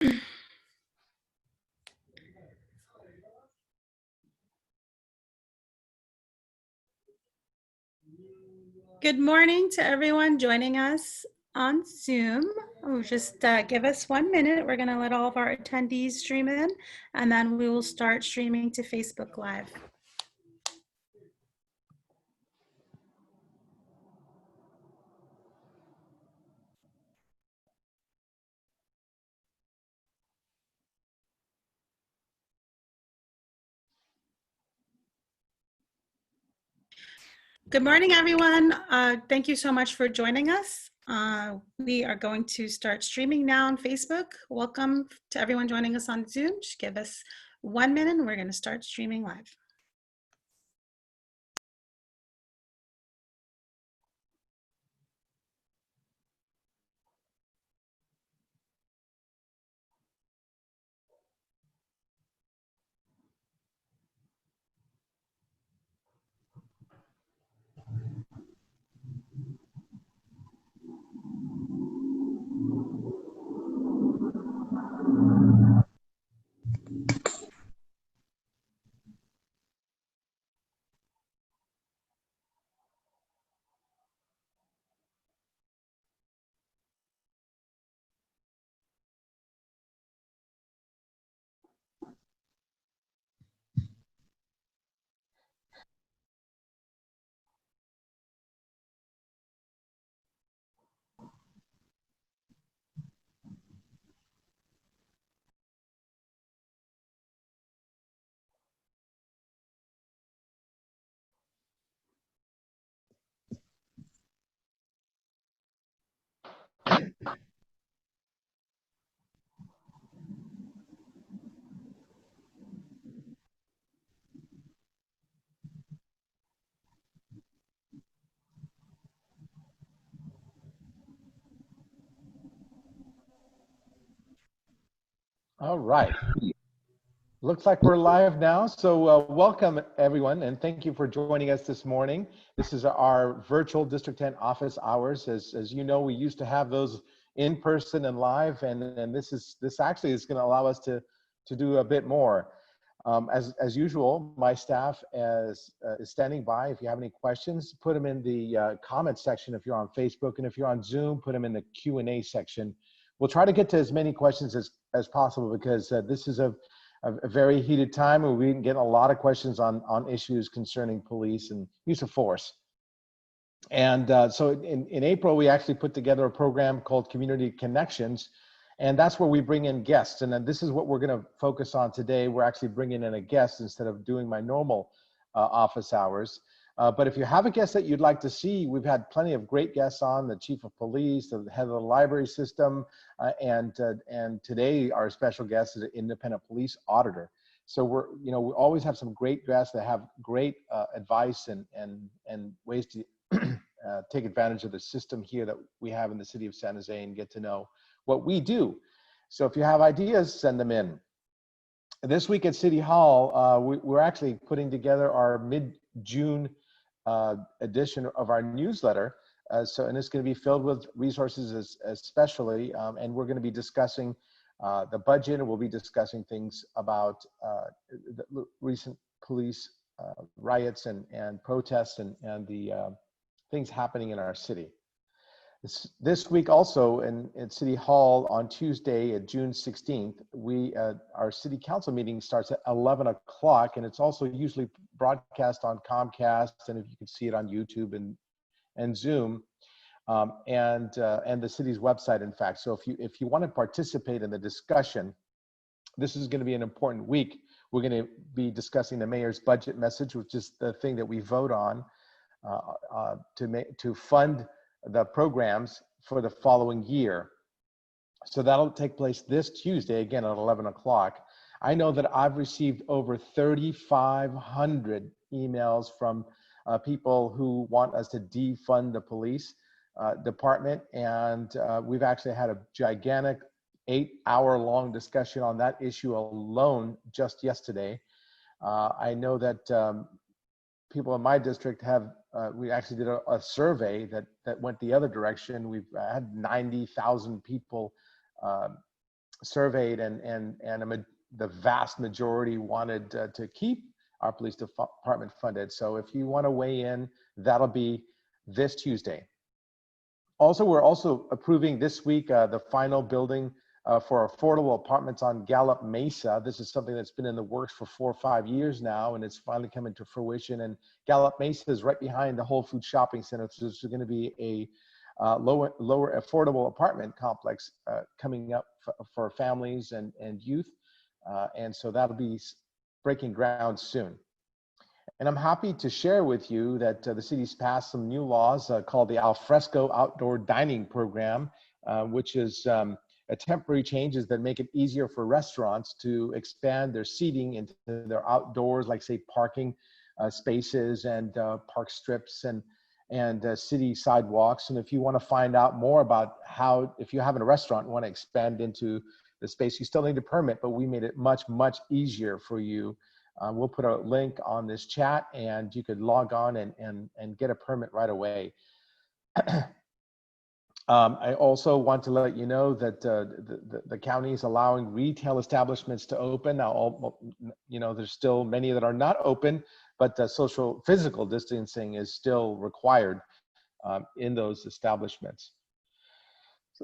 Good morning to everyone joining us on Zoom. Just give us 1 minute. We're going to let all of our attendees stream in, and then we will start streaming to Facebook Live. Good morning, everyone. Thank you so much for joining us. We are going to start streaming now on Facebook. Welcome to everyone joining us on Zoom. Just give us 1 minute and we're going to start streaming live. All right. Looks like we're live now. So welcome everyone, and thank you for joining us this morning. This is our virtual District 10 office hours. As you know, we used to have those in person and live, and this actually is going to allow us to do a bit more. As usual, my staff is standing by. If you have any questions, put them in the comment section if you're on Facebook, and if you're on Zoom, put them in the Q&A section. We'll try to get to as many questions as possible, because this is a very heated time, and we get a lot of questions on issues concerning police and use of force. And so in April, we actually put together a program called Community Connections, and that's where we bring in guests. And then this is what we're going to focus on today. We're actually bringing in a guest instead of doing my normal office hours. But if you have a guest that you'd like to see, we've had plenty of great guests on: the chief of police, the head of the library system, and today our special guest is an independent police auditor. So we always have some great guests that have great advice and ways to take advantage of the system here that we have in the city of San Jose and get to know what we do. So if you have ideas, send them in. This week at City Hall, we're actually putting together our mid-June edition of our newsletter. And it's going to be filled with resources especially, and we're going to be discussing the budget, and we'll be discussing things about the recent police riots and protests and the things happening in our city. This week also at City Hall on Tuesday, June 16th, our city council meeting starts at 11 o'clock, and it's also usually broadcast on Comcast, and if you can see it on YouTube and Zoom, and the city's website, in fact. So if you want to participate in the discussion, this is going to be an important week. We're going to be discussing the mayor's budget message, which is the thing that we vote on to fund the programs for the following year. So that'll take place this Tuesday, again at 11 o'clock. I know that I've received over 3,500 emails from people who want us to defund the police department, and we've actually had a gigantic 8-hour-long discussion on that issue alone just yesterday. I know that people in my district have, we actually did a survey that went the other direction. We've had 90,000 people surveyed, the vast majority wanted to keep our police department funded. So if you want to weigh in, that'll be this Tuesday. Also, we're also approving this week the final building for affordable apartments on Gallup Mesa. This is something that's been in the works for 4 or 5 years now, and it's finally coming to fruition. And Gallup Mesa is right behind the Whole Foods Shopping Center, so this is going to be a lower affordable apartment complex coming up for families and youth. And so that'll be breaking ground soon. And I'm happy to share with you that the city's passed some new laws called the Alfresco Outdoor Dining Program, which is a temporary changes that make it easier for restaurants to expand their seating into their outdoors, like say parking spaces and park strips and city sidewalks. And if you want to find out more about how, if you have a restaurant and want to expand into the space, you still need a permit, but we made it much, much easier for you. We'll put a link on this chat and you could log on and get a permit right away. I also want to let you know that the county is allowing retail establishments to open. Now, there's still many that are not open, but social physical distancing is still required in those establishments.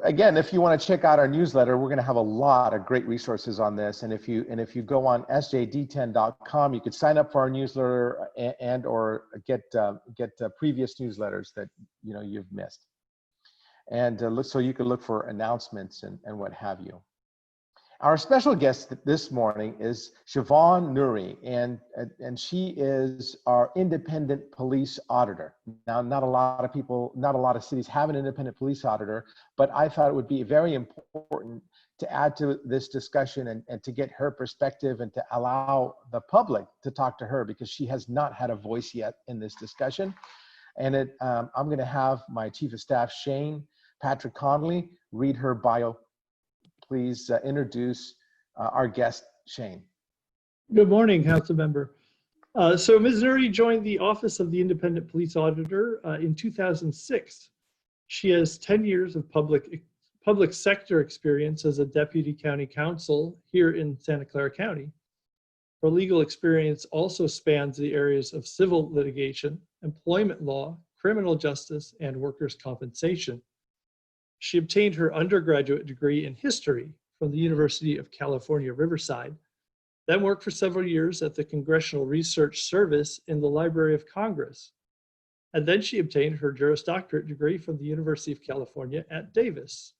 Again, if you want to check out our newsletter, we're going to have a lot of great resources on this. And if you go on sjd10.com, you could sign up for our newsletter and or get previous newsletters that you've missed. And so you can look for announcements and what have you. Our special guest this morning is Shivaun Nurre, and she is our independent police auditor. Now, not a lot of cities have an independent police auditor, but I thought it would be very important to add to this discussion and to get her perspective and to allow the public to talk to her, because she has not had a voice yet in this discussion. And I'm going to have my Chief of Staff, Shane Patrick Connolly, read her bio. Please introduce our guest, Shane. Good morning, Council Member. So Ms. Nurre joined the Office of the Independent Police Auditor in 2006. She has 10 years of public sector experience as a Deputy County Counsel here in Santa Clara County. Her legal experience also spans the areas of civil litigation, employment law, criminal justice, and workers' compensation. She obtained her undergraduate degree in history from the University of California, Riverside, then worked for several years at the Congressional Research Service in the Library of Congress. And then she obtained her Juris Doctorate degree from the University of California at Davis.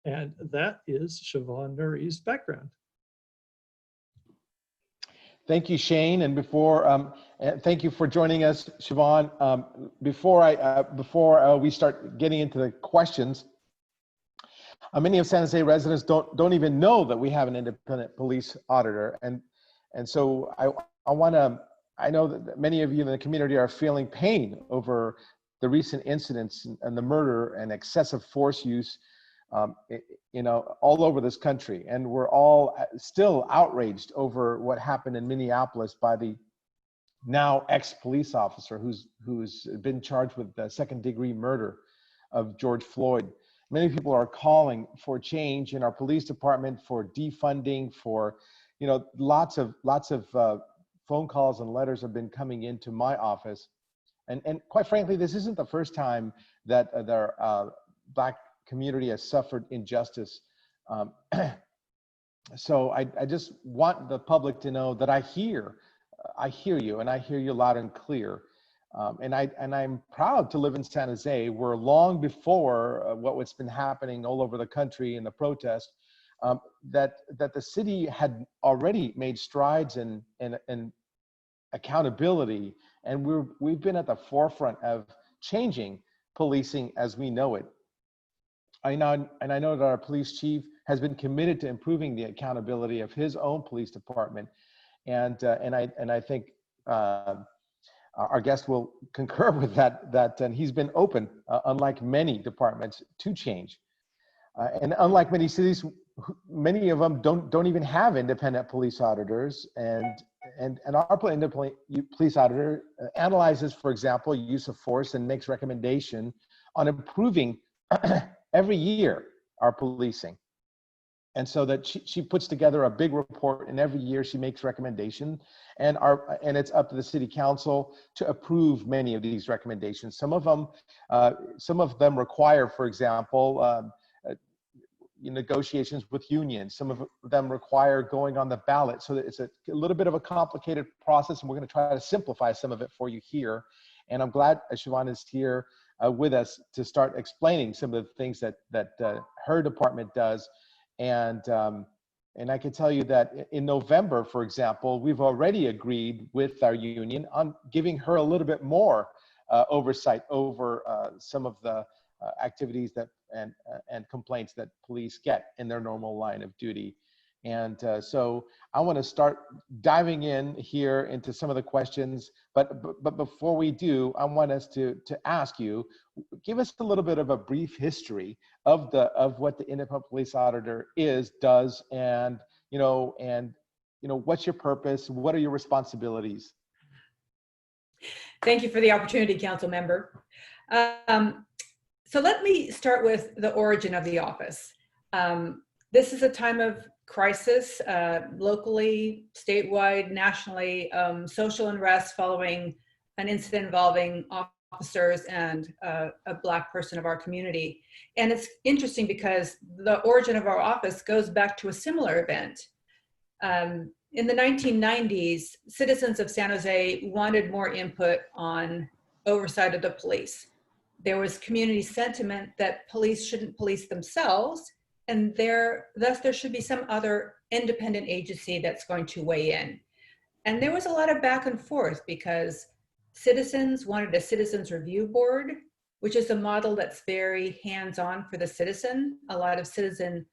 And that is Shivaun Nurre's background. Thank you, Shane, and thank you for joining us, Shivaun. Before we start getting into the questions, many of San Jose residents don't even know that we have an independent police auditor, and so I know that many of you in the community are feeling pain over the recent incidents and the murder and excessive force use, all over this country, and we're all still outraged over what happened in Minneapolis by the now ex-police officer who's been charged with the second-degree murder of George Floyd. Many people are calling for change in our police department, for defunding, for, lots of phone calls and letters have been coming into my office. And quite frankly, this isn't the first time that the Black community has suffered injustice. So I just want the public to know that I hear you, and I hear you loud and clear. And I'm proud to live in San Jose, where long before what's been happening all over the country in the protest, that the city had already made strides in accountability, and we've been at the forefront of changing policing as we know it. I know that our police chief has been committed to improving the accountability of his own police department, and I think our guest will concur with that, and he's been open, unlike many departments, to change. And unlike many cities, many of them don't even have independent police auditors, and our independent police auditor analyzes, for example, use of force and makes recommendation on improving every year our policing. And so that she puts together a big report, and every year she makes recommendation, and it's up to the city council to approve many of these recommendations. Some of them require, for example, negotiations with unions. Some of them require going on the ballot. So that it's a little bit of a complicated process, and we're going to try to simplify some of it for you here. And I'm glad Shivaun is here with us to start explaining some of the things that her department does. And I can tell you that in November, for example, we've already agreed with our union on giving her a little bit more oversight over some of the activities that and complaints that police get in their normal line of duty. And so I want to start diving in here into some of the questions, but before we do, I want us to ask you, give us a little bit of a brief history of what the independent police auditor does, and what's your purpose, what are your responsibilities? Thank you for the opportunity, council member. So let me start with the origin of the office. This is a time of crisis, locally, statewide, nationally, social unrest following an incident involving officers and a Black person of our community. And it's interesting because the origin of our office goes back to a similar event. In the 1990s, citizens of San Jose wanted more input on oversight of the police. There was community sentiment that police shouldn't police themselves, and thus there should be some other independent agency that's going to weigh in. And there was a lot of back and forth because citizens wanted a citizens review board, which is a model that's very hands-on for the citizen, a lot of citizen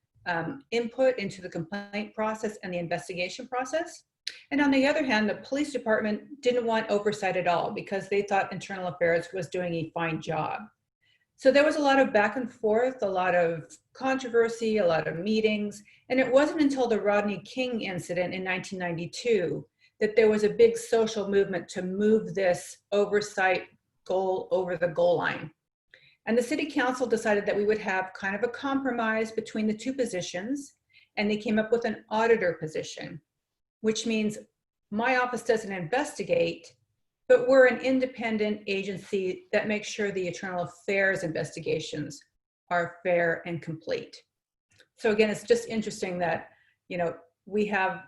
input into the complaint process and the investigation process. And on the other hand, the police department didn't want oversight at all because they thought internal affairs was doing a fine job. So there was a lot of back and forth, a lot of controversy, a lot of meetings. And it wasn't until the Rodney King incident in 1992 that there was a big social movement to move this oversight goal over the goal line. And the city council decided that we would have kind of a compromise between the two positions, and they came up with an auditor position, which means my office doesn't investigate, but we're an independent agency that makes sure the internal affairs investigations are fair and complete. So again, it's just interesting that, we have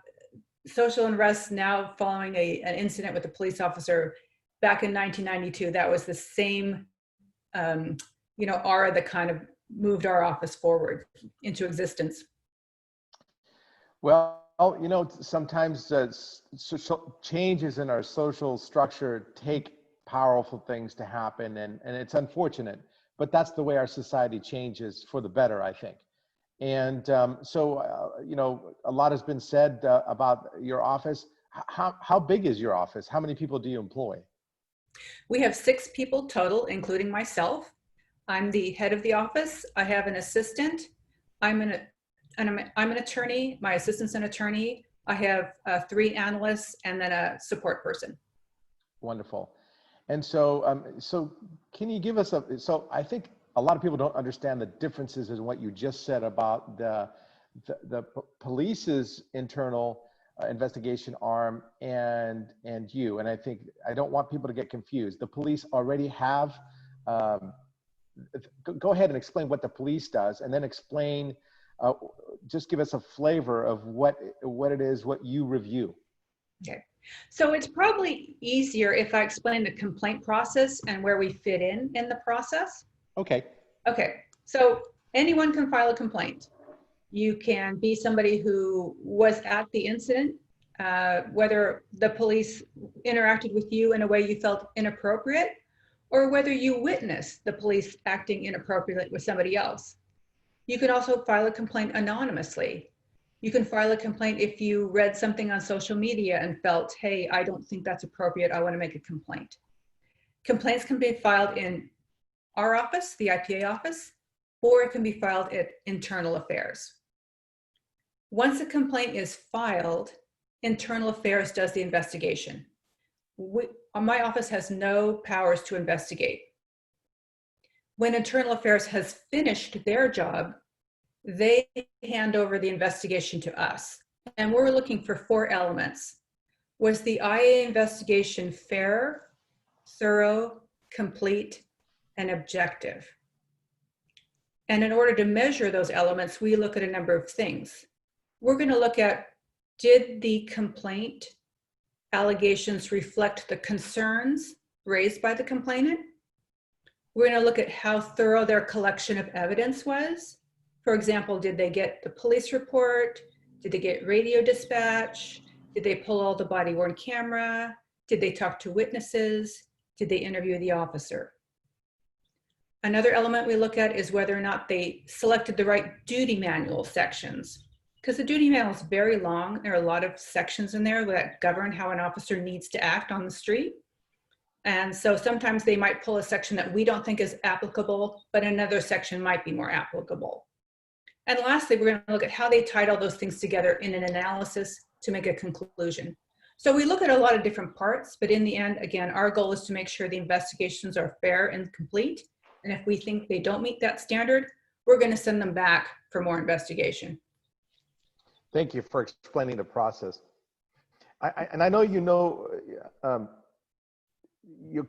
social unrest now following an incident with a police officer back in 1992. That was the same, aura that kind of moved our office forward into existence. Well, sometimes changes in our social structure take powerful things to happen, and it's unfortunate, but that's the way our society changes for the better, I think. And a lot has been said about your office. How big is your office? How many people do you employ? We have 6 people total, including myself. I'm the head of the office. I have an assistant. I'm an attorney. My assistant's an attorney. I have 3 analysts and then a support person. Wonderful. And so can you give us so I think a lot of people don't understand the differences in what you just said about the police's internal investigation arm and you. And I don't want people to get confused. The police already have, go ahead and explain what the police does, and then explain, just give us a flavor of what it is, what you review. Okay. So it's probably easier if I explain the complaint process and where we fit in the process. Okay. Okay. So anyone can file a complaint. You can be somebody who was at the incident, whether the police interacted with you in a way you felt inappropriate, or whether you witnessed the police acting inappropriately with somebody else. You can also file a complaint anonymously. You can file a complaint if you read something on social media and felt, hey, I don't think that's appropriate, I want to make a complaint. Complaints can be filed in our office, the IPA office, or it can be filed at Internal Affairs. Once a complaint is filed, Internal Affairs does the investigation. My office has no powers to investigate. When Internal Affairs has finished their job, they hand over the investigation to us. And we're looking for 4 elements. Was the IA investigation fair, thorough, complete, and objective? And in order to measure those elements, we look at a number of things. We're going to look at, did the complaint allegations reflect the concerns raised by the complainant? We're going to look at how thorough their collection of evidence was. For example, did they get the police report? Did they get radio dispatch? Did they pull all the body-worn camera? Did they talk to witnesses? Did they interview the officer? Another element we look at is whether or not they selected the right duty manual sections. Because the duty manual is very long. There are a lot of sections in there that govern how an officer needs to act on the street. And so sometimes they might pull a section that we don't think is applicable, but another section might be more applicable. And lastly, we're going to look at how they tied all those things together in an analysis to make a conclusion. So we look at a lot of different parts, but in the end, again, our goal is to make sure the investigations are fair and complete. And if we think they don't meet that standard, we're going to send them back for more investigation. Thank you for explaining the process. And I know you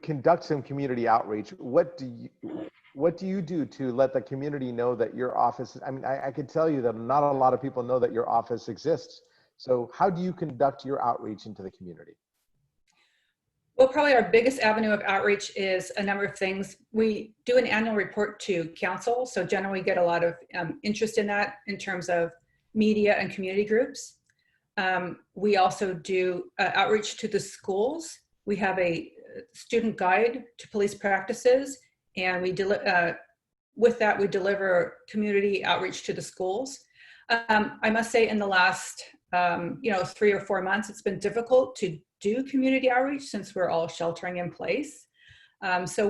conduct some community outreach. What do you do to let the community know that your office, I mean, I can tell you that not a lot of people know that your office exists. So how do you conduct your outreach into the community? Well, probably our biggest avenue of outreach is a number of things. We do an annual report to council. So generally we get a lot of interest in that in terms of media and community groups. We also do outreach to the schools. We have a student guide to police practices, and with that we deliver community outreach to the schools. I must say in the last 3 or 4 months, it's been difficult to do community outreach since we're all sheltering in place. So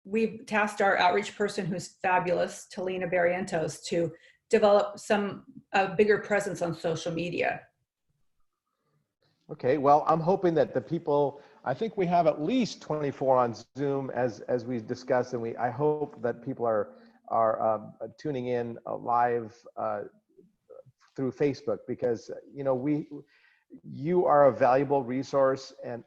we've tasked our outreach person, who's fabulous, Talina Barrientos, to develop some bigger presence on social media. Okay, well, I'm hoping that the people, I think we have at least 24 on Zoom as we discussed, and I hope that people are tuning in live through Facebook, because you are a valuable resource, and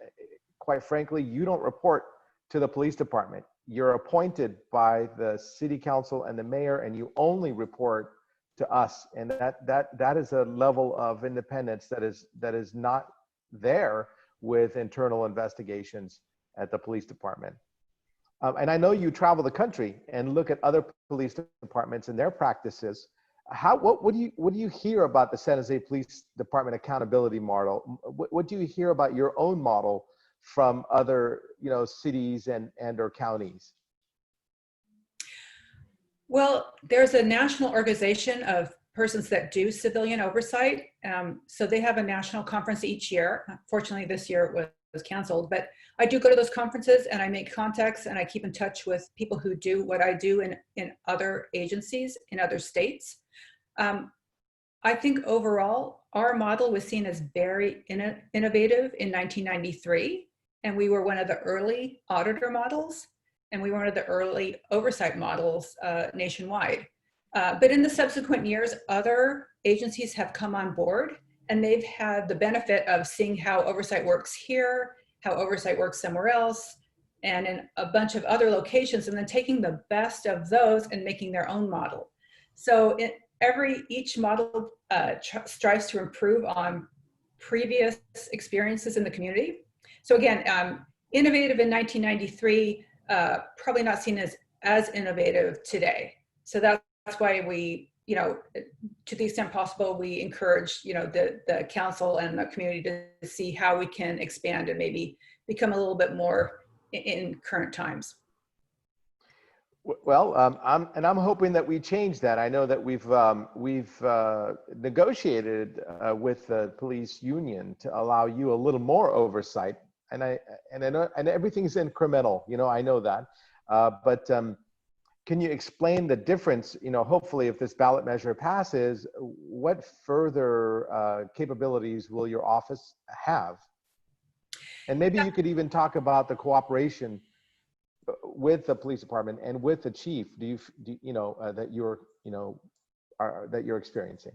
quite frankly, you don't report to the police department. You're appointed by the city council and the mayor, and you only report to us, and that is a level of independence that is not there with internal investigations at the police department. And I know you travel the country and look at other police departments and their practices. What do you hear about the San Jose Police Department accountability model? What do you hear about your own model from other cities and or counties? Well, there's a national organization of persons that do civilian oversight. So they have a national conference each year. Unfortunately, this year it was canceled, but I do go to those conferences and I make contacts and I keep in touch with people who do what I do in other agencies in other states. I think overall, our model was seen as very innovative in 1993, and we were one of the early auditor models, and we were one of the early oversight models nationwide. But in the subsequent years, other agencies have come on board, and they've had the benefit of seeing how oversight works here, how oversight works somewhere else, and in a bunch of other locations, and then taking the best of those and making their own model. So each model strives to improve on previous experiences in the community. So again, innovative in 1993, probably not seen as innovative today. So that's why we, to the extent possible, we encourage, the council and the community to see how we can expand and maybe become a little bit more in current times. Well, I'm hoping that we change that. I know that we've negotiated with the police union to allow you a little more oversight, and everything's incremental. I know that, but can you explain the difference? Hopefully, if this ballot measure passes, what further capabilities will your office have? And maybe you could even talk about the cooperation with the police department and with the chief. Do you know that you're that you're experiencing?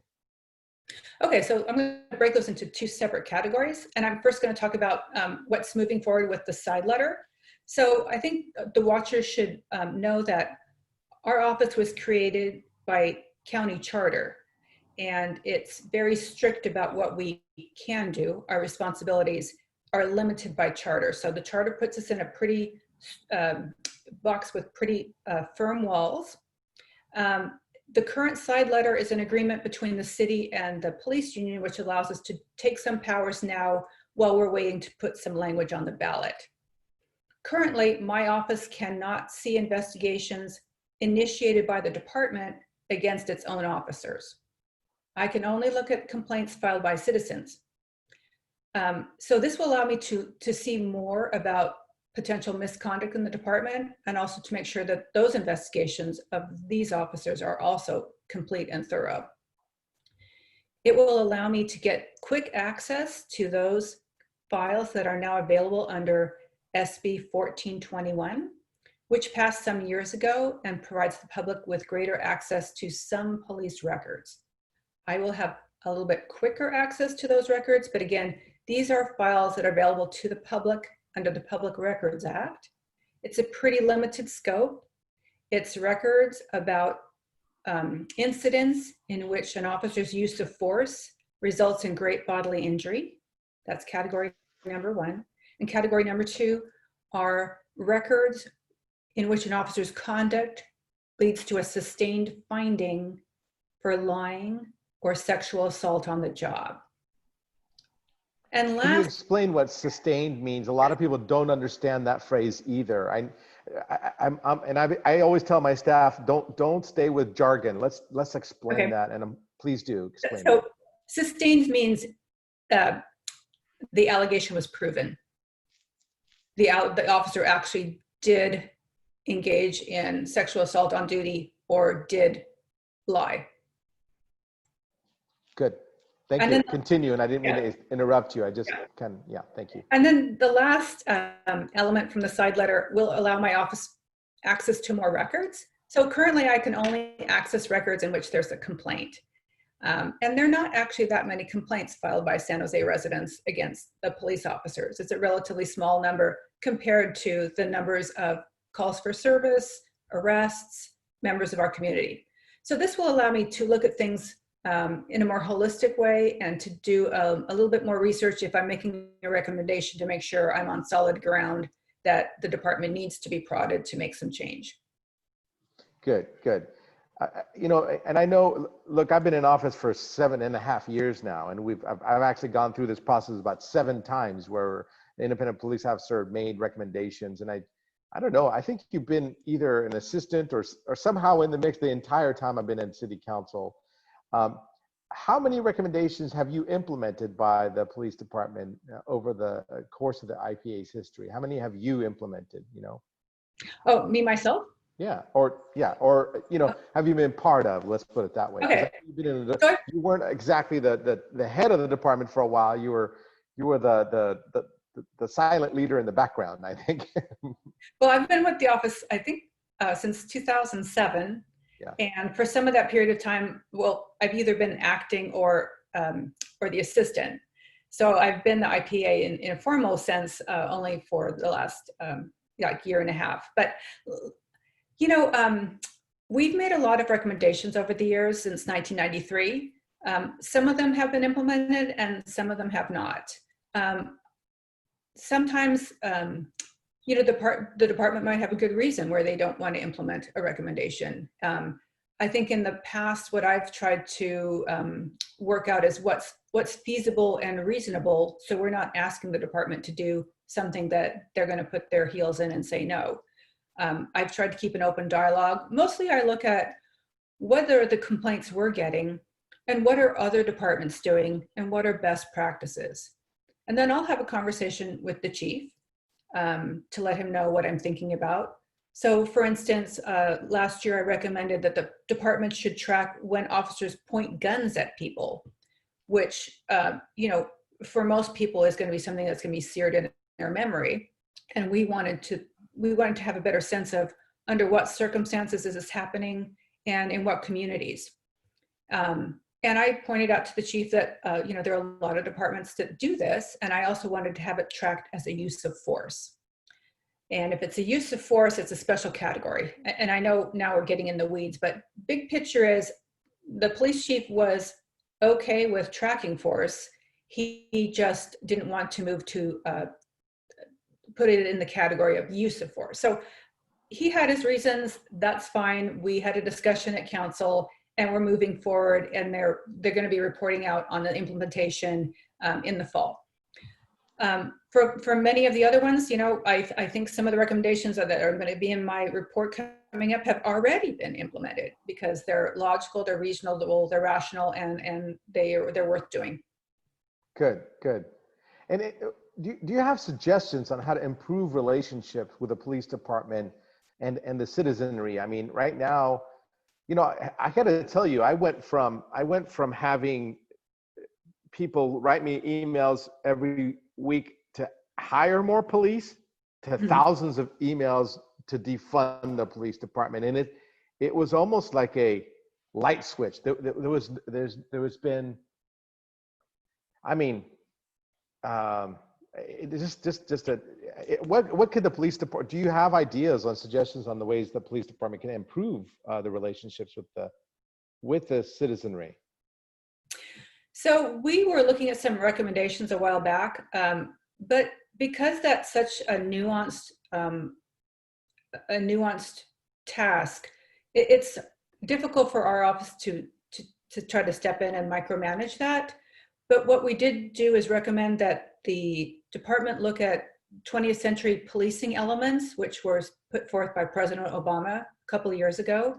Okay, so I'm going to break those into two separate categories, and I'm first going to talk about what's moving forward with the side letter. So I think the watchers should know that our office was created by county charter, and it's very strict about what we can do. Our responsibilities are limited by charter. So the charter puts us in a pretty box with pretty firm walls. The current side letter is an agreement between the city and the police union, which allows us to take some powers now while we're waiting to put some language on the ballot. Currently, my office cannot see investigations initiated by the department against its own officers. I can only look at complaints filed by citizens. So this will allow me to see more about potential misconduct in the department, and also to make sure that those investigations of these officers are also complete and thorough. It will allow me to get quick access to those files that are now available under SB 1421, which passed some years ago and provides the public with greater access to some police records. I will have a little bit quicker access to those records, but again, these are files that are available to the public under the Public Records Act. It's a pretty limited scope. It's records about incidents in which an officer's use of force results in great bodily injury. That's category number one. And category number two are records in which an officer's conduct leads to a sustained finding for lying or sexual assault on the job. And Can you last, explain what sustained means? A lot of people don't understand that phrase either. I always tell my staff, don't stay with jargon. Let's explain okay. that, and please do explain. So that. sustained means the allegation was proven. The officer actually did engage in sexual assault on duty or did lie. Good. Thank And you. then, continue, and I didn't mean to interrupt you. I just thank you. And then the last element from the side letter will allow my office access to more records. So currently I can only access records in which there's a complaint. And there are not actually that many complaints filed by San Jose residents against the police officers. It's a relatively small number compared to the numbers of calls for service, arrests, members of our community. So this will allow me to look at things in a more holistic way and to do a little bit more research if I'm making a recommendation to make sure I'm on solid ground that the department needs to be prodded to make some change. Good. And I know, look, I've been in office for 7.5 years now, and I've actually gone through this process about 7 times where the independent police officer made recommendations. And I don't know, I think you've been either an assistant or somehow in the mix the entire time I've been in city council. How many recommendations have you implemented by the police department over the course of the IPA's history? How many have you implemented, Oh, me, myself? Yeah, or have you been part of? Let's put it that way. Okay. You weren't exactly the head of the department for a while. You were the silent leader in the background, I think. Well, I've been with the office, I think, since 2007. Yeah. And for some of that period of time, well, I've either been acting or the assistant. So I've been the IPA in a formal sense only for the last year and a half. But we've made a lot of recommendations over the years since 1993. Some of them have been implemented and some of them have not. Sometimes, the department might have a good reason where they don't want to implement a recommendation. I think in the past, what I've tried to work out is what's feasible and reasonable, so we're not asking the department to do something that they're going to put their heels in and say no. I've tried to keep an open dialogue. Mostly I look at what are the complaints we're getting and what are other departments doing and what are best practices. And then I'll have a conversation with the chief to let him know what I'm thinking about. So for instance, last year I recommended that the department should track when officers point guns at people, which, for most people is going to be something that's going to be seared in their memory. And we wanted to have a better sense of under what circumstances is this happening and in what communities. And I pointed out to the chief that, there are a lot of departments that do this, and I also wanted to have it tracked as a use of force. And if it's a use of force, it's a special category. And I know now we're getting in the weeds, but big picture is the police chief was okay with tracking force. He just didn't want to move to put it in the category of use of force. So he had his reasons. That's fine. We had a discussion at council, and we're moving forward, and they're going to be reporting out on the implementation in the fall. For many of the other ones, I think some of the recommendations that are going to be in my report coming up have already been implemented because they're logical, they're reasonable, they're rational, and they're worth doing. Good, good. And do you have suggestions on how to improve relationships with the police department and the citizenry? I mean, right now, I got to tell you, I went from having people write me emails every week to hire more police to thousands of emails to defund the police department, and it was almost like a light switch. There's been, I mean, what could the police department, do you have ideas on suggestions on the ways the police department can improve the relationships with the citizenry? So we were looking at some recommendations a while back, but because that's such a nuanced task, it's difficult for our office to try to step in and micromanage that. But what we did do is recommend that the department look at 20th century policing elements, which was put forth by President Obama a couple of years ago,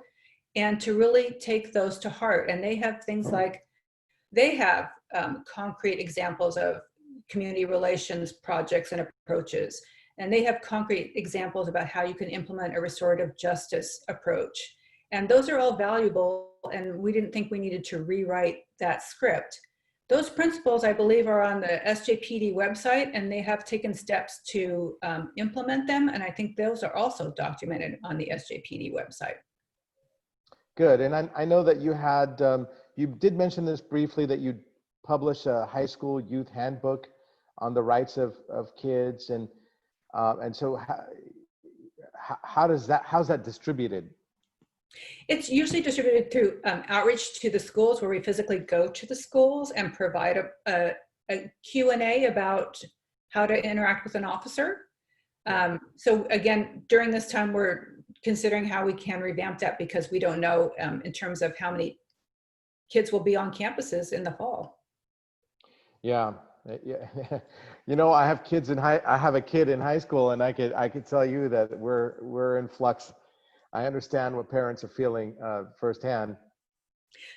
and to really take those to heart. And they have things like, they have concrete examples of community relations projects and approaches. And they have concrete examples about how you can implement a restorative justice approach. And those are all valuable, and we didn't think we needed to rewrite that script. Those principles, I believe, are on the SJPD website, and they have taken steps to implement them. And I think those are also documented on the SJPD website. Good. And I know that you had, you did mention this briefly, that you published a high school youth handbook on the rights of kids. And so how's that distributed? It's usually distributed through outreach to the schools, where we physically go to the schools and provide a Q&A about how to interact with an officer. So again, during this time, we're considering how we can revamp that, because we don't know in terms of how many kids will be on campuses in the fall. Yeah. I have kids I have a kid in high school, and I could tell you that we're in flux. I understand what parents are feeling firsthand.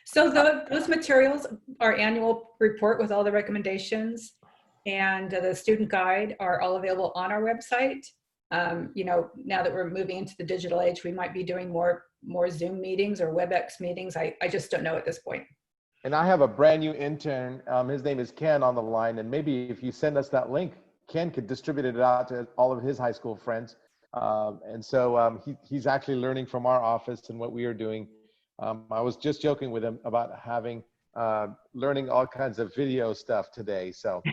So those materials, our annual report with all the recommendations and the student guide, are all available on our website. Now that we're moving into the digital age, we might be doing more Zoom meetings or WebEx meetings. I just don't know at this point. And I have a brand new intern. His name is Ken on the line. And maybe if you send us that link, Ken could distribute it out to all of his high school friends. And so he's actually learning from our office and what we are doing. I was just joking with him about learning all kinds of video stuff today. So,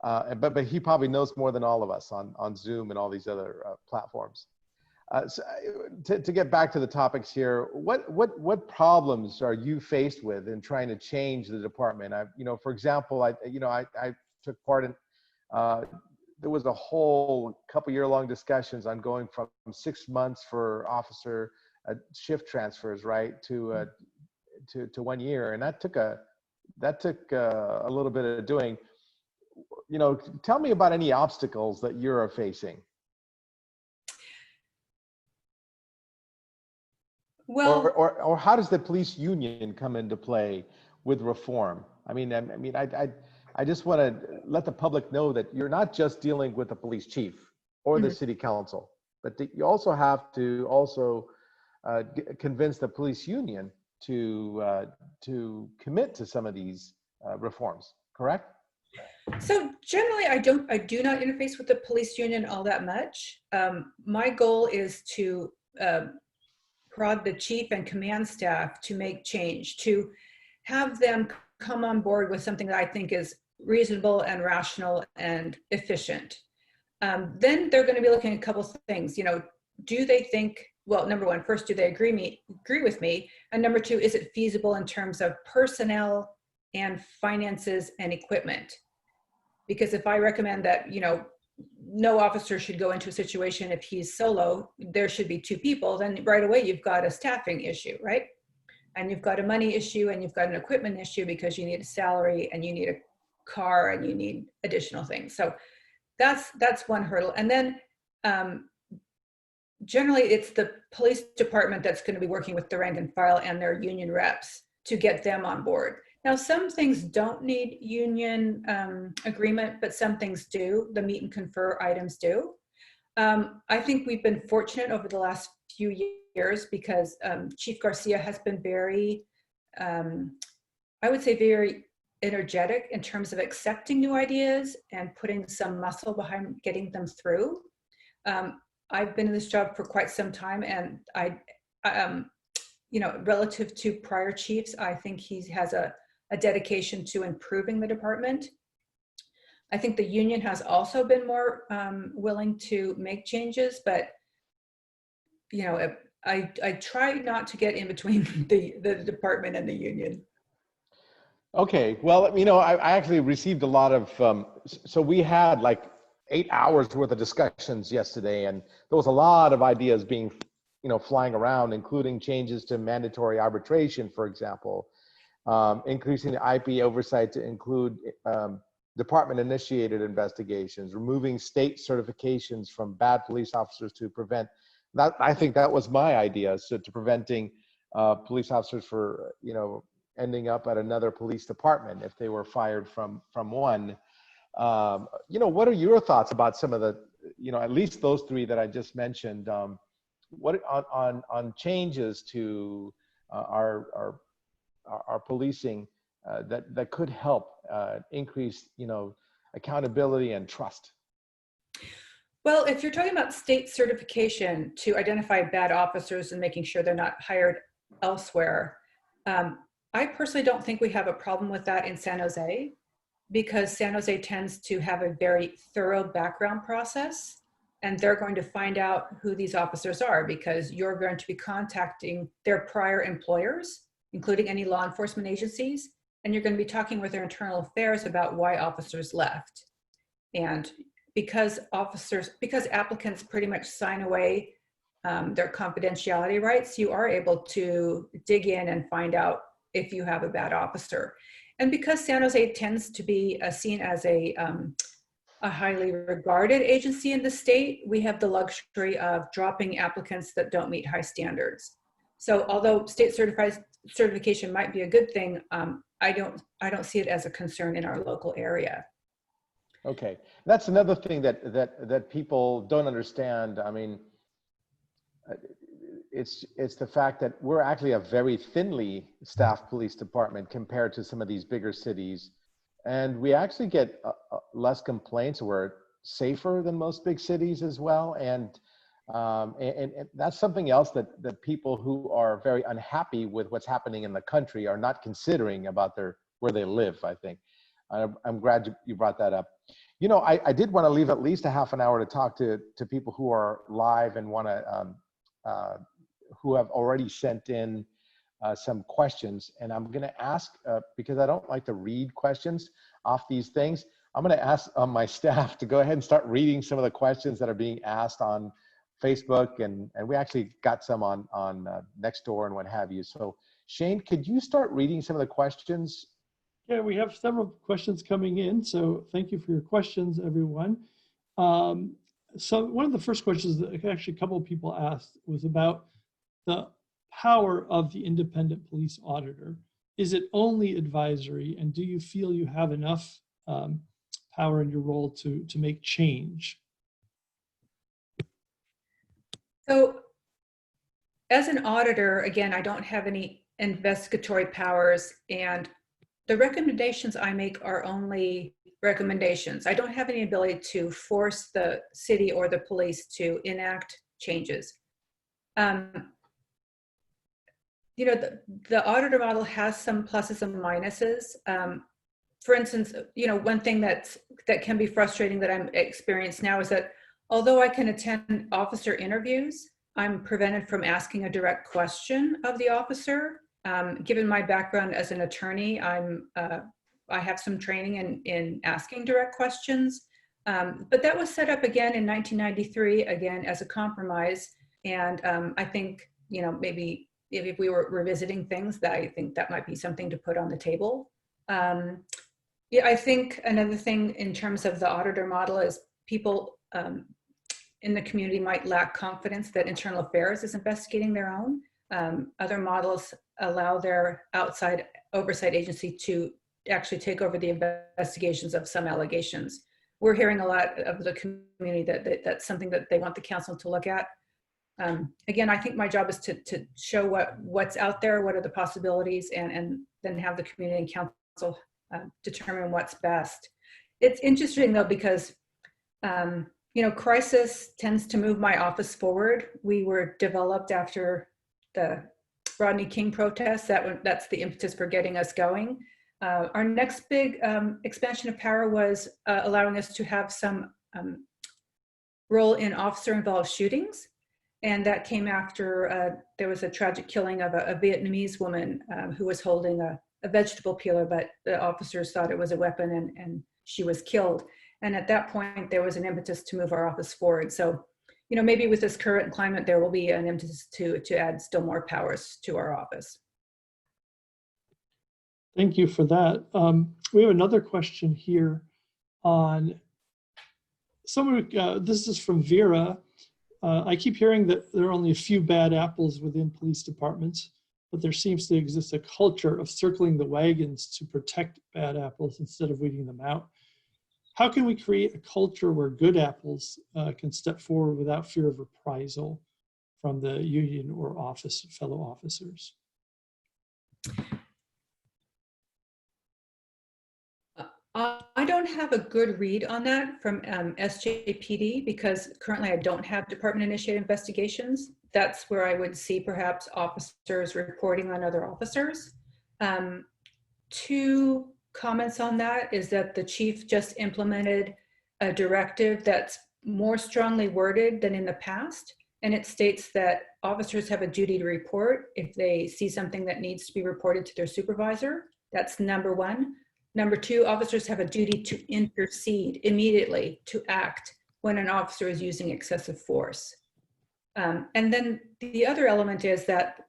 but he probably knows more than all of us on Zoom and all these other platforms. So to get back to the topics here, what problems are you faced with in trying to change the department? For example, I took part in. There was a whole couple-year-long discussions on going from 6 months for officer shift transfers, right, to 1 year, and that took a little bit of doing. Tell me about any obstacles that you're facing. Well, or how does the police union come into play with reform? I just want to let the public know that you're not just dealing with the police chief or the city council, but that you also have to convince the police union to commit to some of these reforms, correct? So generally, I do not interface with the police union all that much. My goal is to prod the chief and command staff to make change, to have them come on board with something that I think is reasonable and rational and efficient. Then they're going to be looking at a couple of things. You know, do they think, well, number one, first, do they agree with me? And number two, is it feasible in terms of personnel and finances and equipment? Because if I recommend that, you know, no officer should go into a situation if he's solo, there should be two people, then right away you've got a staffing issue, right? And you've got a money issue and you've got an equipment issue because you need a salary and you need a car and you need additional things. So that's one hurdle. And then generally it's the police department that's going to be working with the rank and file and their union reps to get them on board. Now, some things don't need union agreement, but some things do. The meet and confer items do. I think we've been fortunate over the last few years because Chief Garcia has been very, I would say very energetic in terms of accepting new ideas and putting some muscle behind getting them through. I've been in this job for quite some time, and you know, relative to prior chiefs, I think he has a dedication to improving the department. I think the union has also been more willing to make changes, but you know, I try not to get in between the department and the union. Okay, well, you know, I actually received a lot of, so we had like 8 hours worth of discussions yesterday, and there was a lot of ideas being, you know, flying around, including changes to mandatory arbitration, for example, increasing the IP oversight to include department-initiated investigations, removing state certifications from bad police officers to prevent, that, I think that was my idea, so to preventing police officers for, you know, ending up at another police department if they were fired from one. You know, what are your thoughts about some of the, you know, at least those three that I just mentioned? What on changes to our policing that could help increase, you know, accountability and trust? Well, if you're talking about state certification to identify bad officers and making sure they're not hired elsewhere, I personally don't think we have a problem with that in San Jose, because San Jose tends to have a very thorough background process, and they're going to find out who these officers are because you're going to be contacting their prior employers, including any law enforcement agencies, and you're going to be talking with their internal affairs about why officers left. And because applicants pretty much sign away their confidentiality rights, you are able to dig in and find out if you have a bad officer. And because San Jose tends to be seen as a highly regarded agency in the state, we have the luxury of dropping applicants that don't meet high standards. So although state certification might be a good thing, I don't see it as a concern in our local area. Okay, that's another thing that people don't understand. I mean, it's the fact that we're actually a very thinly staffed police department compared to some of these bigger cities, and we actually get less complaints. We're safer than most big cities as well, and that's something else that people who are very unhappy with what's happening in the country are not considering about where they live. I think I'm glad you brought that up. You know, I did want to leave at least a half an hour to talk to people who are live and want to who have already sent in some questions, and I'm going to ask because I don't like to read questions off these things. I'm going to ask my staff to go ahead and start reading some of the questions that are being asked on Facebook, and we actually got some on Nextdoor and what have you. So Shane, could you start reading some of the questions? Yeah, we have several questions coming in, so thank you for your questions, everyone. So one of the first questions that actually a couple of people asked was about the power of the independent police auditor. Is it only advisory, and do you feel you have enough power in your role to make change? So as an auditor, again, I don't have any investigatory powers, and the recommendations I make are only recommendations. I don't have any ability to force the city or the police to enact changes. the auditor model has some pluses and minuses. For instance, one thing that can be frustrating that I'm experiencing now is that although I can attend officer interviews, I'm prevented from asking a direct question of the officer. Given my background as an attorney, I have some training in asking direct questions. But that was set up again in 1993, again, as a compromise. And I think, maybe if we were revisiting things, that I think that might be something to put on the table. Yeah, I think another thing in terms of the auditor model is people in the community might lack confidence that internal affairs is investigating their own. Other models allow their outside oversight agency to actually take over the investigations of some allegations. We're hearing a lot of the community that's something that they want the council to look at. Again, I think my job is to show what's out there, what are the possibilities, and then have the community and council determine what's best. It's interesting though, because crisis tends to move my office forward. We were developed after the Rodney King protests. That's the impetus for getting us going. Our next big expansion of power was allowing us to have some role in officer-involved shootings. And that came after there was a tragic killing of a Vietnamese woman who was holding a vegetable peeler, but the officers thought it was a weapon and she was killed. And at that point, there was an impetus to move our office forward. So, maybe with this current climate, there will be an impetus to add still more powers to our office. Thank you for that. We have another question here on someone, this is from Vera. I keep hearing that there are only a few bad apples within police departments, but there seems to exist a culture of circling the wagons to protect bad apples instead of weeding them out. How can we create a culture where good apples can step forward without fear of reprisal from the union or fellow officers? I don't have a good read on that from SJPD because currently I don't have department-initiated investigations. That's where I would see perhaps officers reporting on other officers. Two comments on that is that the chief just implemented a directive that's more strongly worded than in the past. And it states that officers have a duty to report if they see something that needs to be reported to their supervisor. That's number one. Number two, officers have a duty to intercede immediately, to act when an officer is using excessive force. And then the other element is that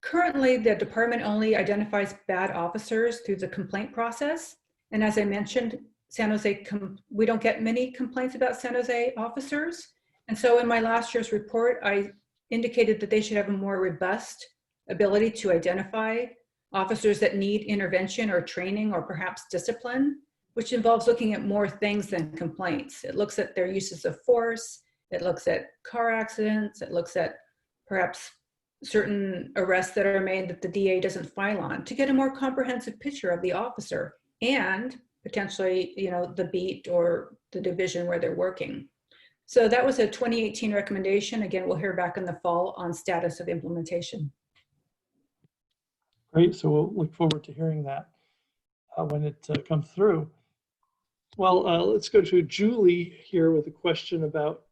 currently the department only identifies bad officers through the complaint process. And as I mentioned, San Jose, we don't get many complaints about San Jose officers. And so in my last year's report, I indicated that they should have a more robust ability to identify officers that need intervention or training or perhaps discipline, which involves looking at more things than complaints. It looks at their uses of force, it looks at car accidents, it looks at perhaps certain arrests that are made that the DA doesn't file on, to get a more comprehensive picture of the officer and potentially, the beat or the division where they're working. So that was a 2018 recommendation. Again, we'll hear back in the fall on status of implementation. Great, so we'll look forward to hearing that when it comes through. Well, let's go to Julie here with a question about,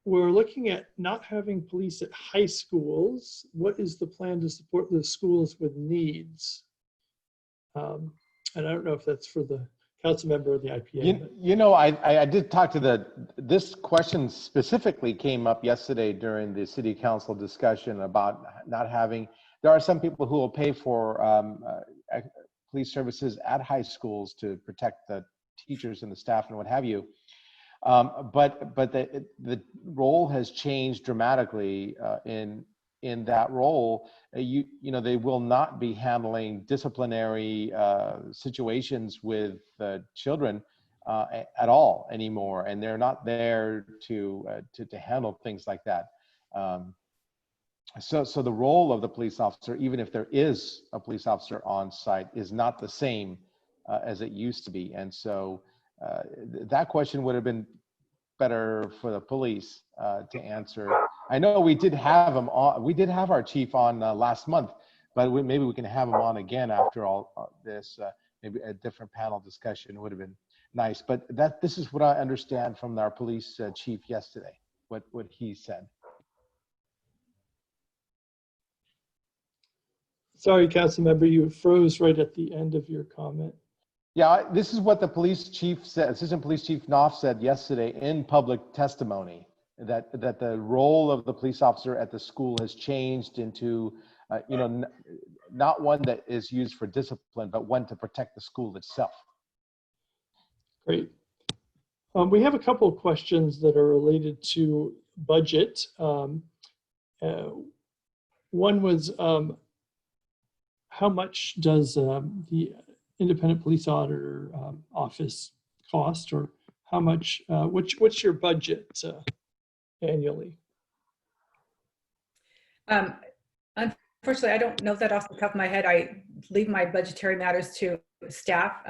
we're looking at not having police at high schools. What is the plan to support the schools with needs? And I don't know if that's for the council member or the IPA. I did talk to this question specifically came up yesterday during the city council discussion about not having. There are some people who will pay for police services at high schools to protect the teachers and the staff and what have you. But the role has changed dramatically in that role. They will not be handling disciplinary situations with children at all anymore, and they're not there to handle things like that. So the role of the police officer, even if there is a police officer on site, is not the same as it used to be. And so that question would have been better for the police to answer. I know we did have him on. We did have our chief on last month, but maybe we can have him on again after all this. Maybe a different panel discussion would have been nice. But this is what I understand from our police chief yesterday. What he said. Sorry, council member, you froze right at the end of your comment. Yeah, this is what the police chief said. Assistant Police Chief Knopf said yesterday in public testimony, that the role of the police officer at the school has changed into, not one that is used for discipline, but one to protect the school itself. Great. We have a couple of questions that are related to budget. One was, how much does the Independent Police Auditor office cost, or how much, what's your budget annually? Unfortunately, I don't know that off the top of my head. I leave my budgetary matters to staff.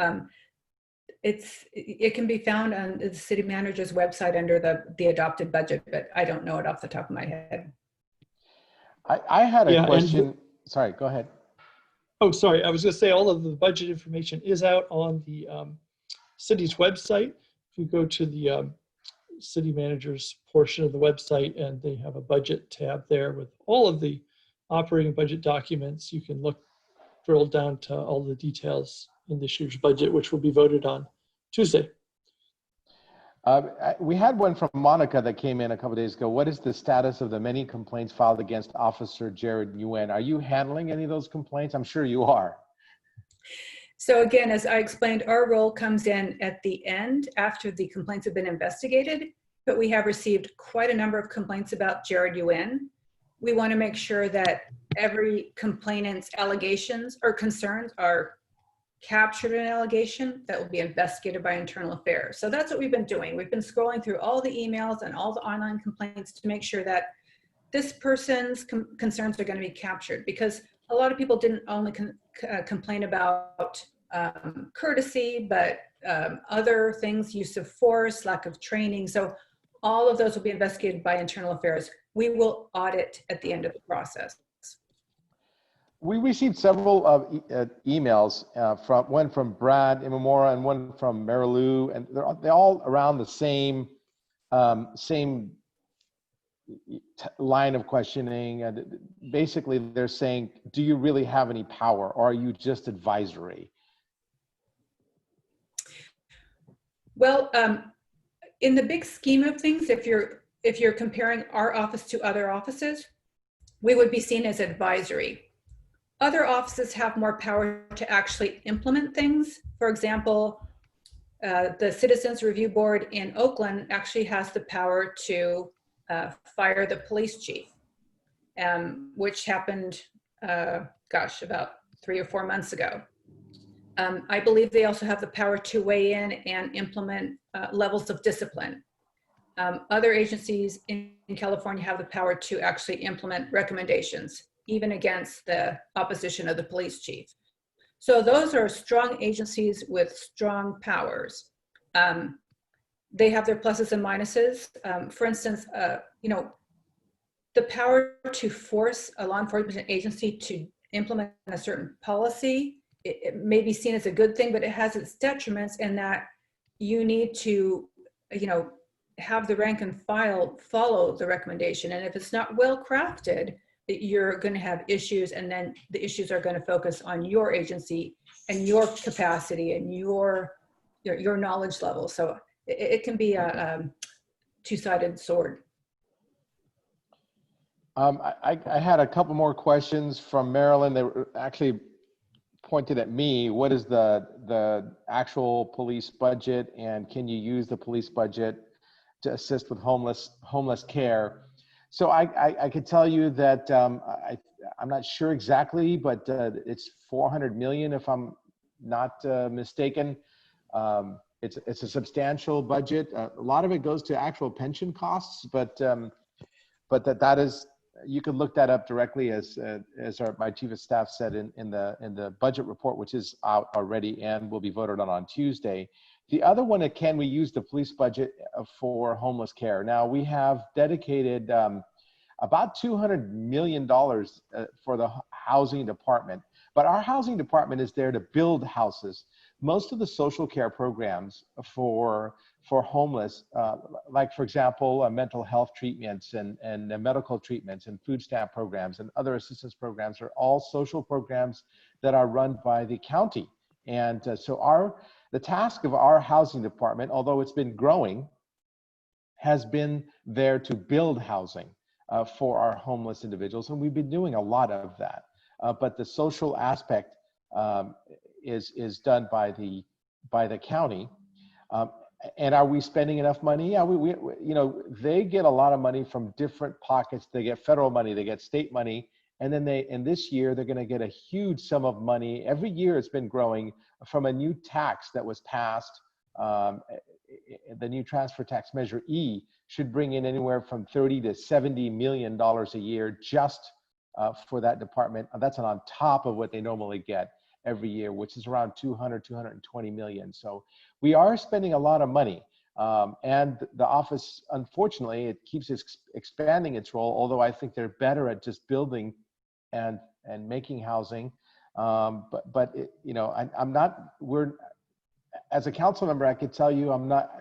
It can be found on the city manager's website under the adopted budget, but I don't know it off the top of my head. I had a question. Sorry, go ahead. Oh, sorry. I was going to say all of the budget information is out on the city's website. If you go to the city manager's portion of the website, and they have a budget tab there with all of the operating budget documents, you can drill down to all the details in this year's budget, which will be voted on Tuesday. We had one from Monica that came in a couple of days ago. What is the status of the many complaints filed against Officer Jared Nguyen? Are you handling any of those complaints? I'm sure you are. So again, as I explained, our role comes in at the end after the complaints have been investigated, but we have received quite a number of complaints about Jared Nguyen. We want to make sure that every complainant's allegations or concerns are captured in an allegation that will be investigated by internal affairs. So that's what we've been doing. We've been scrolling through all the emails and all the online complaints to make sure that this person's concerns are going to be captured, because a lot of people didn't only complain about courtesy, but other things, use of force, lack of training. So all of those will be investigated by internal affairs. We will audit at the end of the process. We received several emails one from Brad Imamora and one from Marilou, and they're all around the same line of questioning. And basically, they're saying, "Do you really have any power, or are you just advisory?" Well, in the big scheme of things, if you're comparing our office to other offices, we would be seen as advisory. Other offices have more power to actually implement things. For example, the Citizens Review Board in Oakland actually has the power to fire the police chief, which happened, about 3 or 4 months ago. I believe they also have the power to weigh in and implement levels of discipline. Other agencies in California have the power to actually implement recommendations, even against the opposition of the police chief. So those are strong agencies with strong powers. They have their pluses and minuses. For instance, the power to force a law enforcement agency to implement a certain policy, it may be seen as a good thing, but it has its detriments in that you need to, have the rank and file follow the recommendation. And if it's not well crafted, you're going to have issues, and then the issues are going to focus on your agency and your capacity and your knowledge level. So it can be a two-sided sword. I had a couple more questions from Marilyn. They were actually pointed at me. What is the actual police budget, and can you use the police budget to assist with homeless care? So I could tell you that I'm not sure exactly, but it's 400 million if I'm not mistaken. It's a substantial budget. A lot of it goes to actual pension costs, but that is, you could look that up directly, as my chief of staff said in the budget report, which is out already and will be voted on Tuesday. The other one, can we use the police budget for homeless care? Now we have dedicated, about $200 million for the housing department. But our housing department is there to build houses. Most of the social care programs for homeless, like for example, mental health treatments and medical treatments and food stamp programs and other assistance programs are all social programs that are run by the county. And so the task of our housing department, although it's been growing, has been there to build housing for our homeless individuals. And we've been doing a lot of that. But the social aspect is done by the county. And are we spending enough money? Yeah, we they get a lot of money from different pockets. They get federal money, they get state money, and then and this year they're going to get a huge sum of money. Every year it's been growing from a new tax that was passed. The new transfer tax measure E should bring in anywhere from $30 to $70 million a year just for that department. That's on top of what they normally get every year, which is around 220 million. So we are spending a lot of money. And the office, unfortunately, it keeps expanding its role, although I think they're better at just building and making housing. As a council member, I could tell you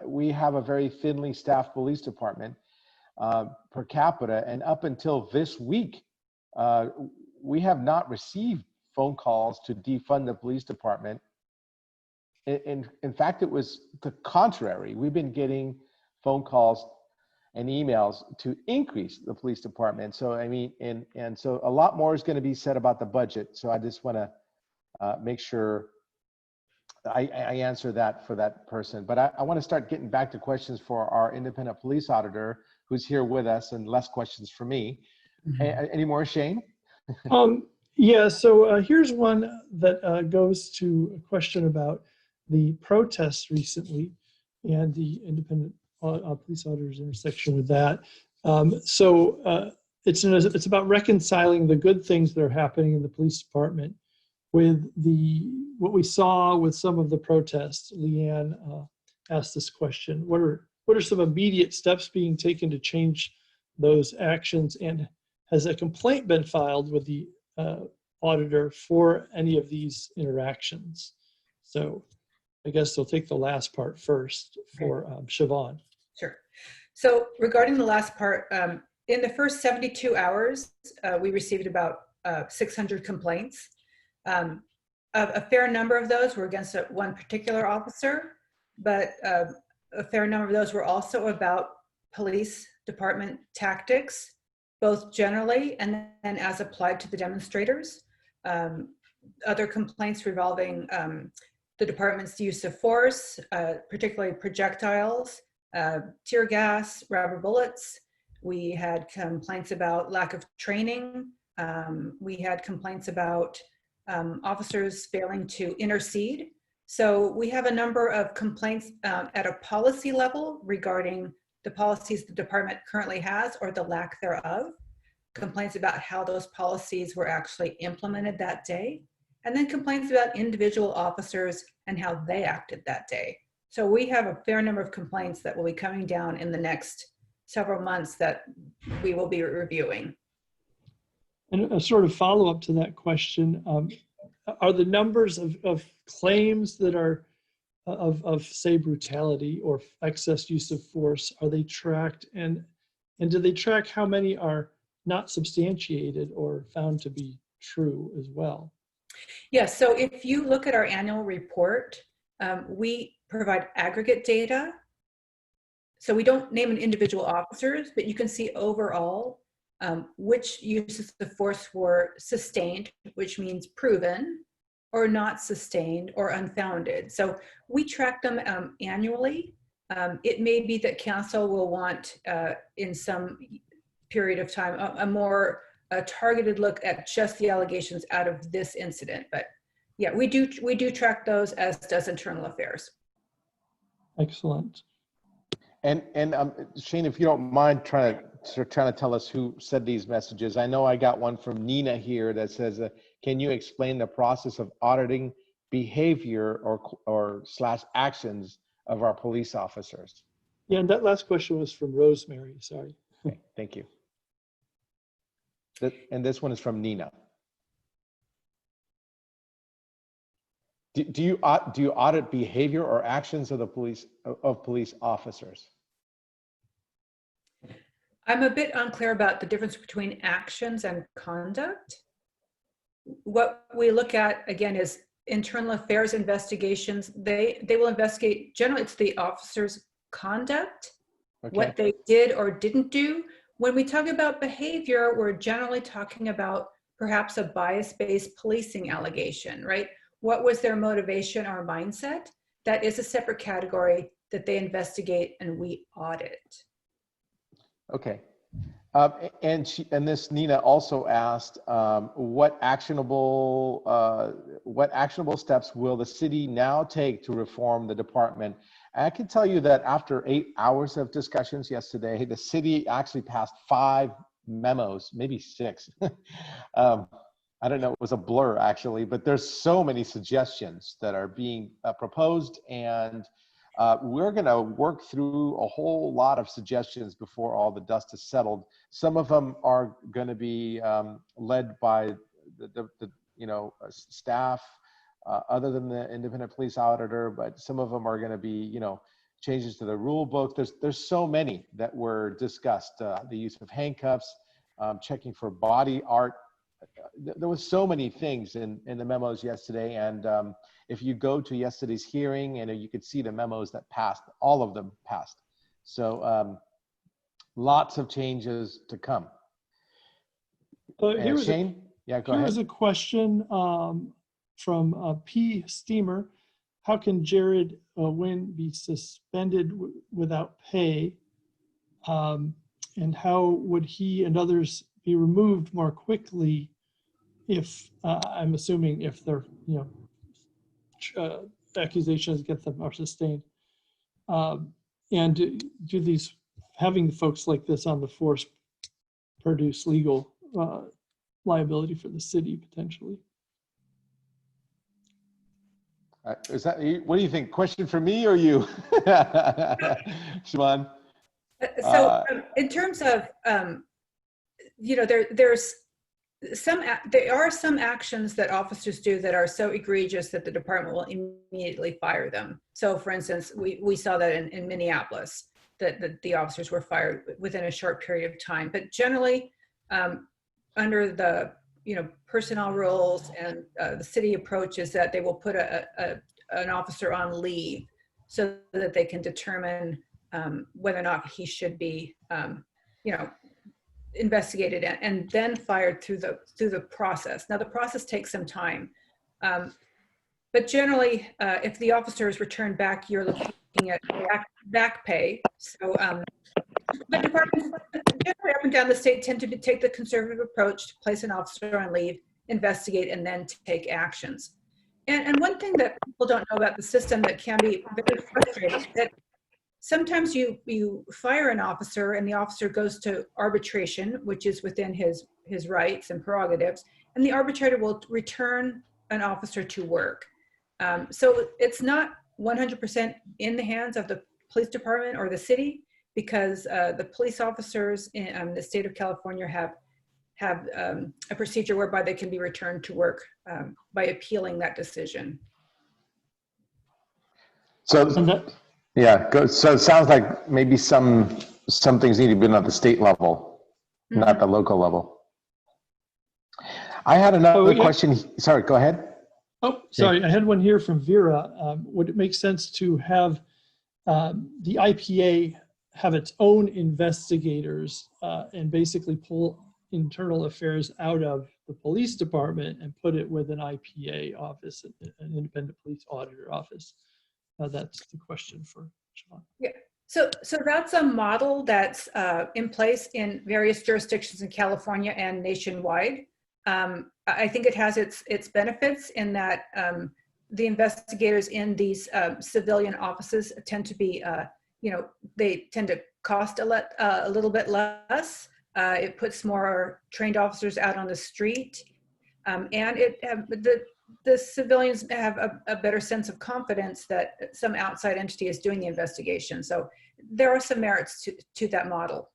we have a very thinly staffed police department per capita. And up until this week, we have not received phone calls to defund the police department. In fact, it was the contrary. We've been getting phone calls and emails to increase the police department. So, I mean, and so a lot more is going to be said about the budget. So I just want to make sure I answer that for that person. But I want to start getting back to questions for our independent police auditor who's here with us, and less questions for me. Mm-hmm. Any more, Shane? Yeah, so here's one that goes to a question about the protests recently and the independent police auditor's intersection with that. It's about reconciling the good things that are happening in the police department with what we saw with some of the protests. Leanne asked this question: what are some immediate steps being taken to change those actions, and has a complaint been filed with the auditor for any of these interactions? So I guess they'll take the last part first for Shivaun. Sure. So regarding the last part, in the first 72 hours, we received about 600 complaints. A fair number of those were against one particular officer, but a fair number of those were also about police department tactics, both generally and then as applied to the demonstrators. Other complaints revolving the department's use of force, particularly projectiles, tear gas, rubber bullets. We had complaints about lack of training. We had complaints about officers failing to intercede. So we have a number of complaints at a policy level regarding the policies the department currently has or the lack thereof, complaints about how those policies were actually implemented that day, and then complaints about individual officers and how they acted that day. So we have a fair number of complaints that will be coming down in the next several months that we will be reviewing. And a sort of follow-up to that question, are the numbers of claims that are of say brutality or excess use of force, are they tracked, and do they track how many are not substantiated or found to be true as well? Yes, so if you look at our annual report, we provide aggregate data. So we don't name an individual officers, but you can see overall which uses of force were sustained, which means proven, or not sustained or unfounded. So we track them annually. It may be that council will want in some period of time a more targeted look at just the allegations out of this incident. But yeah, we do track those, as does Internal Affairs. Excellent. And Shane, if you don't mind trying to tell us who said these messages. I know I got one from Nina here that says, can you explain the process of auditing behavior or / actions of our police officers? Yeah, and that last question was from Rosemary, sorry. Okay, thank you. And this one is from Nina. Do you audit behavior or actions of the police officers? I'm a bit unclear about the difference between actions and conduct. What we look at, again, is internal affairs investigations. They will investigate, generally it's the officer's conduct, Okay. what they did or didn't do. When we talk about behavior, we're generally talking about perhaps a bias-based policing allegation, right? What was their motivation or mindset? That is a separate category that they investigate and we audit. Okay. And this Nina also asked, what actionable steps will the city now take to reform the department? I can tell you that after 8 hours of discussions yesterday, the city actually passed 5 memos, maybe 6. I don't know, it was a blur actually, but there's so many suggestions that are being proposed, and we're going to work through a whole lot of suggestions before all the dust is settled. Some of them are going to be led by the staff other than the independent police auditor, but some of them are going to be, changes to the rule book. There's so many that were discussed. The use of handcuffs, checking for body art. There was so many things in the memos yesterday, and if you go to yesterday's hearing, you could see the memos that passed. All of them passed. So lots of changes to come. Shane? Yeah, go ahead. Here is a question from P. Steamer. How can Jared Wynn be suspended without pay? And how would he and others be removed more quickly if, I'm assuming if their, accusations against them are sustained? And do these, having folks like this on the force produce legal liability for the city potentially? Is that, what do you think? Question for me or you? Shivaun? So in terms of, there are some actions that officers do that are so egregious that the department will immediately fire them. So for instance, we saw that in Minneapolis, that the officers were fired within a short period of time. But generally, under the personnel rules and the city approach is that they will put an officer on leave so that they can determine whether or not he should be, investigated and then fired through the process. Now the process takes some time, but generally, if the officer is returned back, you're looking at back pay. So the departments generally up and down the state tend to take the conservative approach to place an officer on leave, investigate, and then take actions. And one thing that people don't know about the system that can be very frustrating is that sometimes you fire an officer and the officer goes to arbitration, which is within his rights and prerogatives, and the arbitrator will return an officer to work. So it's not 100% in the hands of the police department or the city, because the police officers in the state of California have a procedure whereby they can be returned to work by appealing that decision. So, yeah, so it sounds like maybe some things need to be done at the state level, not the local level. I had another question. Sorry, go ahead. Oh, sorry. I had one here from Vera. Would it make sense to have the IPA have its own investigators and basically pull internal affairs out of the police department and put it with an IPA office, an independent police auditor office? That's the question for Shivaun. Yeah, so that's a model that's in place in various jurisdictions in California and nationwide. I think it has its benefits in that the investigators in these civilian offices tend to be, they tend to cost a little bit less. It puts more trained officers out on the street, and the civilians have a better sense of confidence that some outside entity is doing the investigation. So there are some merits to that model.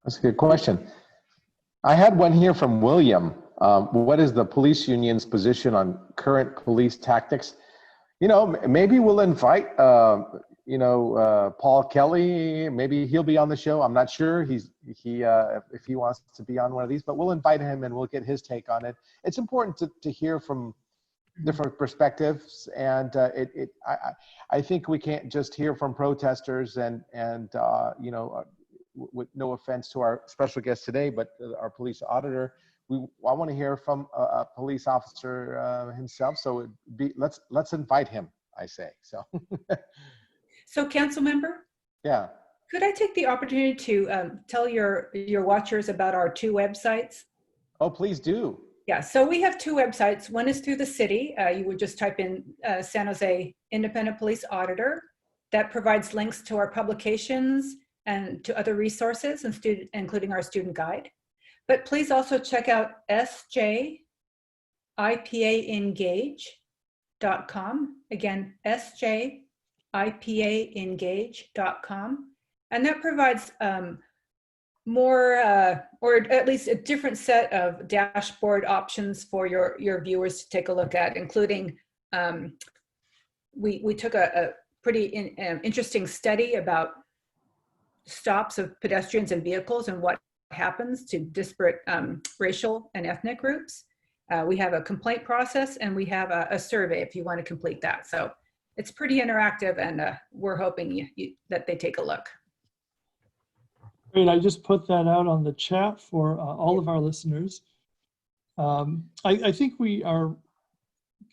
That's a good question. I had one here from William. What is the police union's position on current police tactics? You know, maybe we'll invite, Paul Kelly. Maybe he'll be on the show. I'm not sure. If he wants to be on one of these, but we'll invite him and we'll get his take on it. It's important to hear from different perspectives, and I think we can't just hear from protesters with no offense to our special guest today, but our police auditor. I want to hear from a police officer himself. So let's invite him, I say. So. So, council member, Yeah. could I take the opportunity to tell your watchers about our 2 websites? Oh, please do. Yeah, so we have 2 websites. One is through the city. You would just type in San Jose Independent Police Auditor. That provides links to our publications and to other resources, including our student guide. But please also check out SJIPAengage.com. Again, SJIPAengage.com. And that provides more, or at least a different set of dashboard options for your viewers to take a look at, including, we took a pretty interesting study about stops of pedestrians and vehicles and what happens to disparate racial and ethnic groups. We have a complaint process, and we have a survey if you want to complete that. So it's pretty interactive, and we're hoping that they take a look. Great, I just put that out on the chat for all of our listeners. I think we are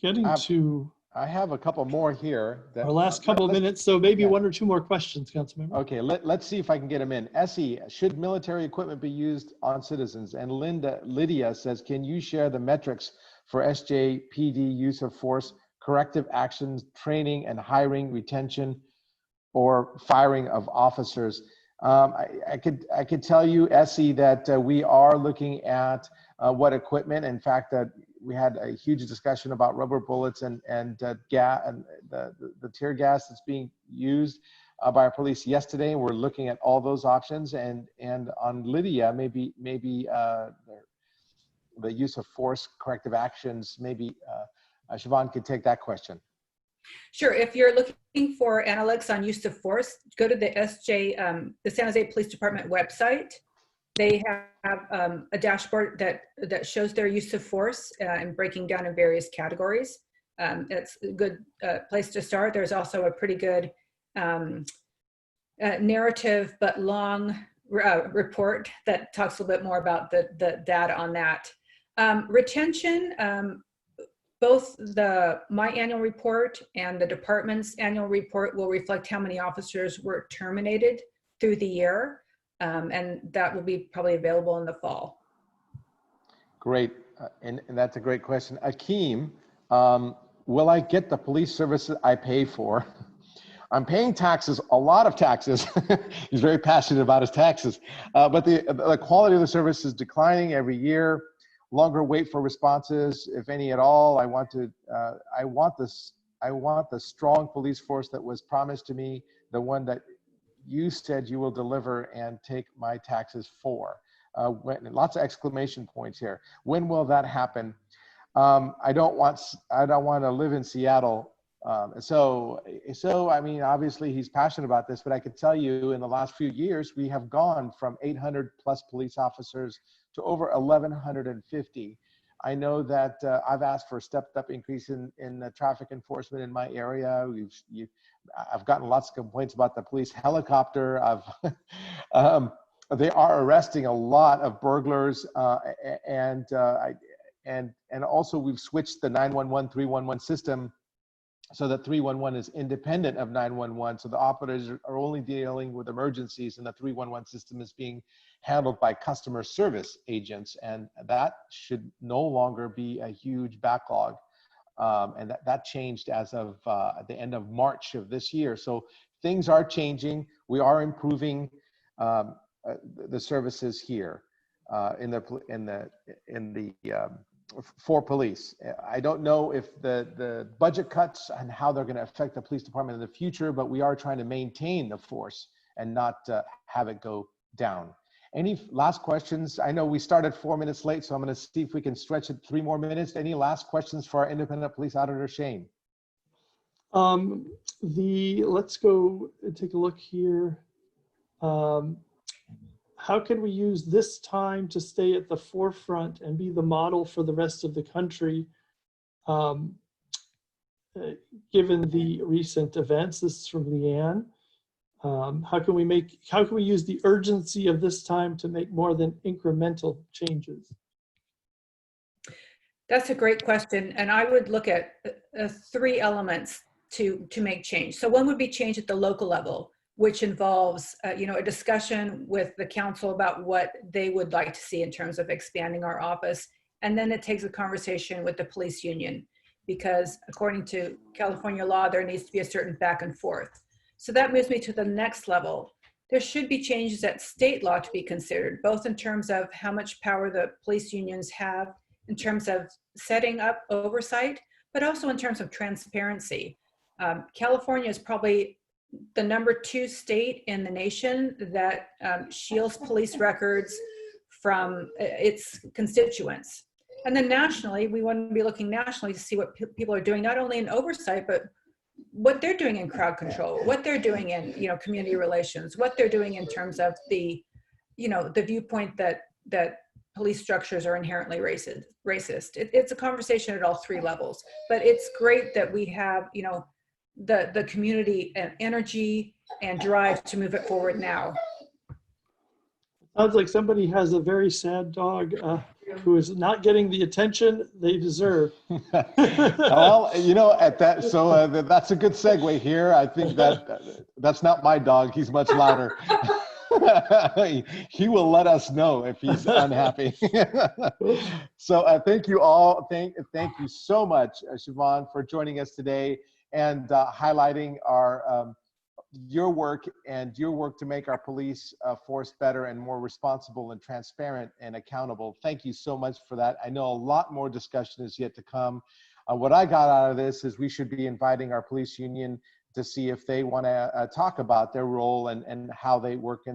getting to I have a couple more here. our last couple of minutes, so maybe 1 or 2 more questions, Councilmember. Okay, let's see if I can get them in. Essie, should military equipment be used on citizens? And Lydia says, can you share the metrics for SJPD use of force, corrective actions, training and hiring, retention, or firing of officers? I could tell you, Essie, that we are looking at what equipment. In fact, that we had a huge discussion about rubber bullets and gas and the tear gas that's being used by our police yesterday. We're looking at all those options, and on Lydia, maybe the use of force, corrective actions. Maybe Shivaun could take that question. Sure. If you're looking for analytics on use of force, go to the San Jose Police Department website. They have a dashboard that shows their use of force and breaking down in various categories. It's a good place to start. There's also a pretty good narrative but long report that talks a little bit more about the data on that. Retention, both my annual report and the department's annual report will reflect how many officers were terminated through the year. And that will be probably available in the fall. Great, and that's a great question. Akeem, will I get the police services I pay for? I'm paying taxes, a lot of taxes. He's very passionate about his taxes, but the quality of the service is declining every year. Longer wait for responses, if any at all. I want the strong police force that was promised to me, the one that you said you will deliver and take my taxes for. Lots of exclamation points here. When will that happen? I don't want to live in Seattle. So I mean, obviously he's passionate about this, but I could tell you in the last few years, we have gone from 800 plus police officers to over 1,150. I know that I've asked for a stepped up increase in traffic enforcement in my area. I've gotten lots of complaints about the police helicopter. They are arresting a lot of burglars, and also we've switched the 911 311 system so that 311 is independent of 911. So the operators are only dealing with emergencies, and the 311 system is being handled by customer service agents, and that should no longer be a huge backlog. And that changed as of the end of March of this year. So things are changing. We are improving the services here for police. I don't know if the budget cuts and how they're going to affect the police department in the future, but we are trying to maintain the force and not have it go down. Any last questions? I know we started 4 minutes late, so I'm going to see if we can stretch it 3 more minutes. Any last questions for our independent police auditor, Shane? Let's go and take a look here. How can we use this time to stay at the forefront and be the model for the rest of the country, given the recent events? This is from Leanne. How can we use the urgency of this time to make more than incremental changes? That's a great question. And I would look at 3 elements to make change. So one would be change at the local level, which involves a discussion with the council about what they would like to see in terms of expanding our office. And then it takes a conversation with the police union, because according to California law, there needs to be a certain back and forth. So that moves me to the next level. There should be changes at state law to be considered, both in terms of how much power the police unions have, in terms of setting up oversight, but also in terms of transparency. California is probably the #2 state in the nation that shields police records from its constituents. And then nationally, we want to be looking nationally to see what people are doing, not only in oversight, but what they're doing in crowd control, what they're doing in community relations, what they're doing in terms of the viewpoint that police structures are inherently racist. It's a conversation at all 3 levels, but it's great that we have the community and energy and drive to move it forward now. Sounds like somebody has a very sad dog who is not getting the attention they deserve. Well, at that, so that's a good segue here. I think that's not my dog. He's much louder. He will let us know if he's unhappy. So thank you all. Thank you so much, Shivaun, for joining us today and highlighting your work to make our police force better and more responsible and transparent and accountable. Thank you so much for that. I know a lot more discussion is yet to come. What I got out of this is we should be inviting our police union to see if they want to talk about their role and how they work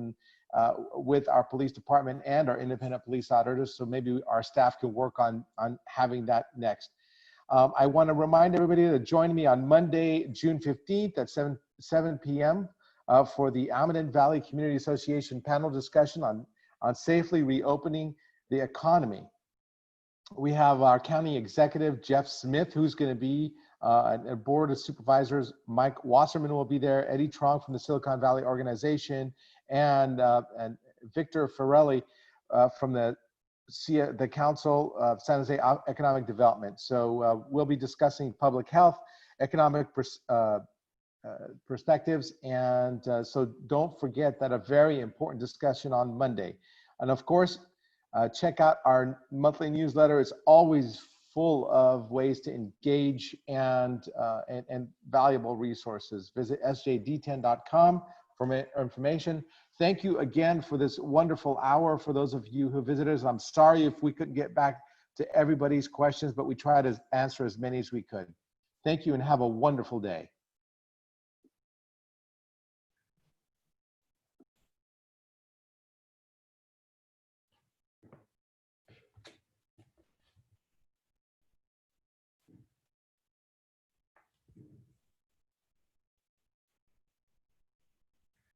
with our police department and our independent police auditors. So maybe our staff can work on having that next. I want to remind everybody to join me on Monday, June 15th at 7 p.m. For the Almaden Valley Community Association panel discussion on safely reopening the economy. We have our county executive, Jeff Smith, who's going to be a board of supervisors. Mike Wasserman will be there, Eddie Trong from the Silicon Valley Organization, and Victor Farelli from the Council of San Jose Economic Development. So we'll be discussing public health, economic perspectives, and so don't forget that a very important discussion on Monday. And of course, check out our monthly newsletter. It's always full of ways to engage and valuable resources. Visit sjd10.com for information. Thank you again for this wonderful hour. For those of you who visited us, I'm sorry if we couldn't get back to everybody's questions, but we tried to answer as many as we could. Thank you and have a wonderful day.